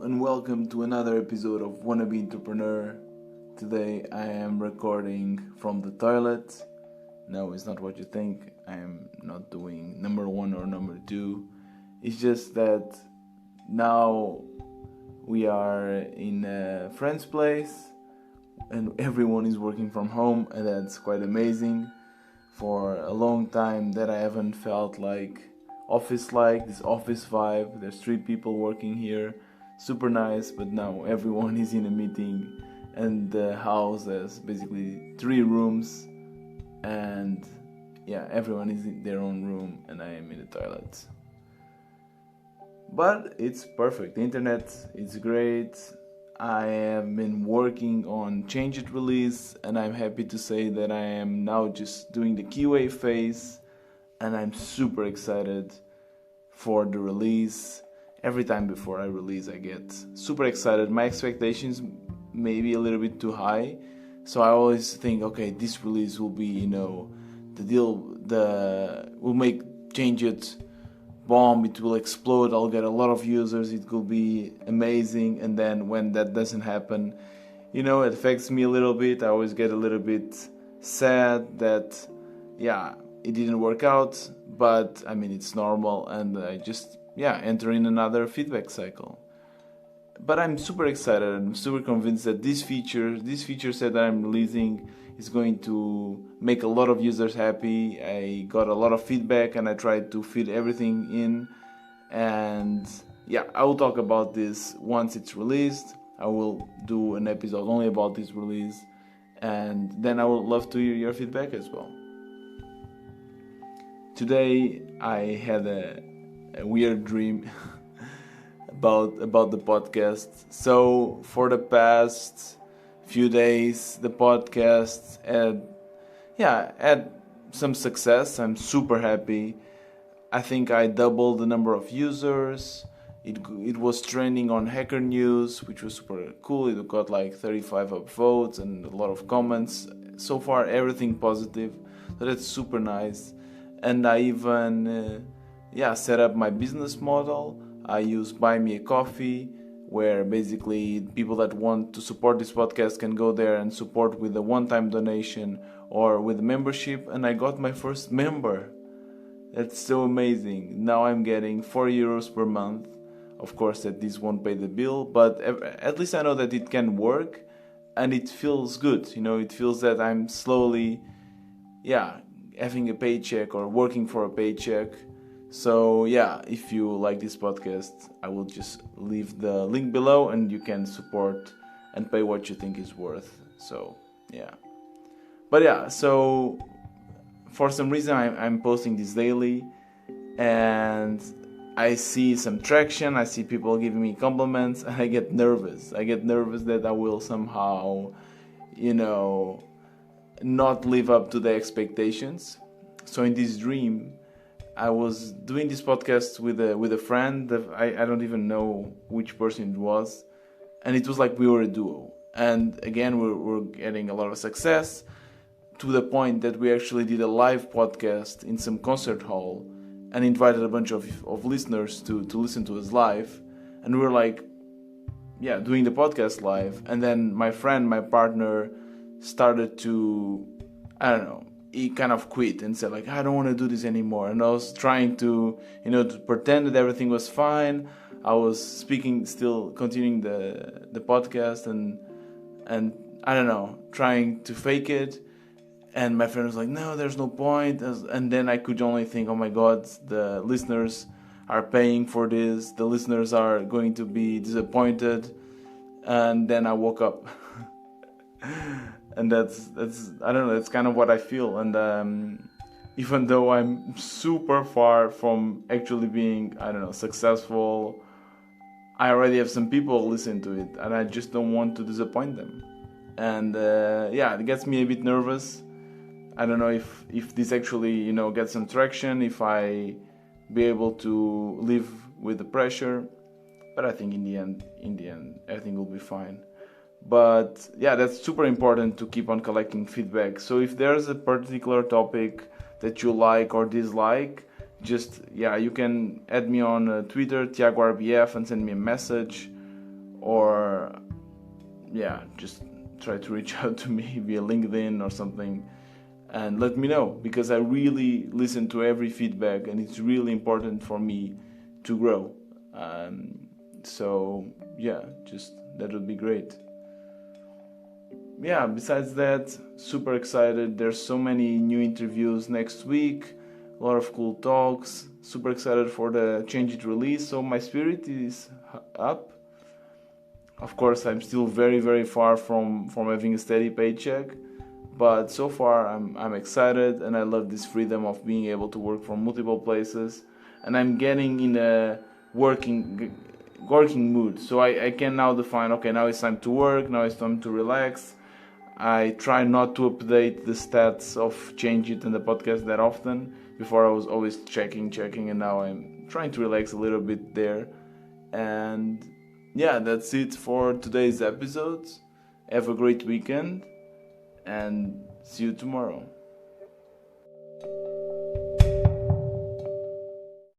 and welcome to another episode of Wannabe Entrepreneur. Today I am recording from the toilet. No, it's not what you think. I am not doing number 1 or number 2. It's just that now we are in a friend's place and everyone is working from home, and that's quite amazing. For a long time that I haven't felt like this office vibe. There's 3 people working here, super nice, but now everyone is in a meeting and the house has basically 3 rooms, and everyone is in their own room and I am in the toilet. But it's perfect. The internet is great. I have been working on changeit release, and I'm happy to say that I am now just doing the QA phase, and I'm super excited for the release. Every time before I release, I get super excited. My expectations may be a little bit too high, so I always think, okay, this release will be, will make changeit bomb, it will explode, I'll get a lot of users, it will be amazing. And then when that doesn't happen, it affects me a little bit. I always get a little bit sad that it didn't work out, but it's normal, and I just enter in another feedback cycle. But I'm super excited. I'm super convinced that this feature set that I'm releasing is going to make a lot of users happy. I got a lot of feedback and I tried to fit everything in, and I will talk about this once it's released. I will do an episode only about this release, and then I would love to hear your feedback as well. Today I had a weird dream about the podcast. So for the past few days, the podcast had some success. I'm super happy. I think I doubled the number of users. It was trending on Hacker News, which was super cool. It got like 35 upvotes and a lot of comments. So far, everything positive. So that's super nice. And I even set up my business model. I use Buy Me a Coffee, where basically people that want to support this podcast can go there and support with a one-time donation or with a membership. And I got my first member. That's so amazing. Now I'm getting €4 per month. Of course that this won't pay the bill, but at least I know that it can work, and it feels good. It feels that I'm slowly having a paycheck or working for a paycheck. So if you like this podcast, I will just leave the link below and you can support and pay what you think is worth. So so for some reason I'm posting this daily, and I see some traction. I see people giving me compliments, and I get nervous. That I will somehow not live up to the expectations. So in this dream, I was doing this podcast with a friend that I don't even know which person it was, and it was like we were a duo. And again, we're getting a lot of success, to the point that we actually did a live podcast in some concert hall and invited a bunch of listeners to listen to us live. And we were like, doing the podcast live. And then my partner, started to, he kind of quit and said, like, I don't want to do this anymore. And I was trying to pretend that everything was fine. I was speaking, still continuing the podcast, and I don't know, trying to fake it. And my friend was like, no, there's no point. And then I could only think, oh my God, the listeners are paying for this. The listeners are going to be disappointed. And then I woke up. And that's I don't know, that's kind of what I feel. And even though I'm super far from actually being, successful, I already have some people listen to it, and I just don't want to disappoint them. And it gets me a bit nervous. I don't know if this actually gets some traction, if I be able to live with the pressure. But I think in the end everything will be fine. But that's super important to keep on collecting feedback. So if there's a particular topic that you like or dislike, just you can add me on Twitter, TiagoRBF, and send me a message. or just try to reach out to me via LinkedIn or something and let me know, because I really listen to every feedback and it's really important for me to grow. So just that would be great. Besides that, super excited. There's so many new interviews next week, a lot of cool talks. Super excited for the Changeit release, so my spirit is up. Of course, I'm still very, very far from having a steady paycheck, but so far I'm excited, and I love this freedom of being able to work from multiple places, and I'm getting in a working mood. So I can now define, okay, now it's time to work, now it's time to relax. I try not to update the stats of Changeit and the podcast that often. Before I was always checking, and now I'm trying to relax a little bit there. And that's it for today's episode. Have a great weekend and see you tomorrow.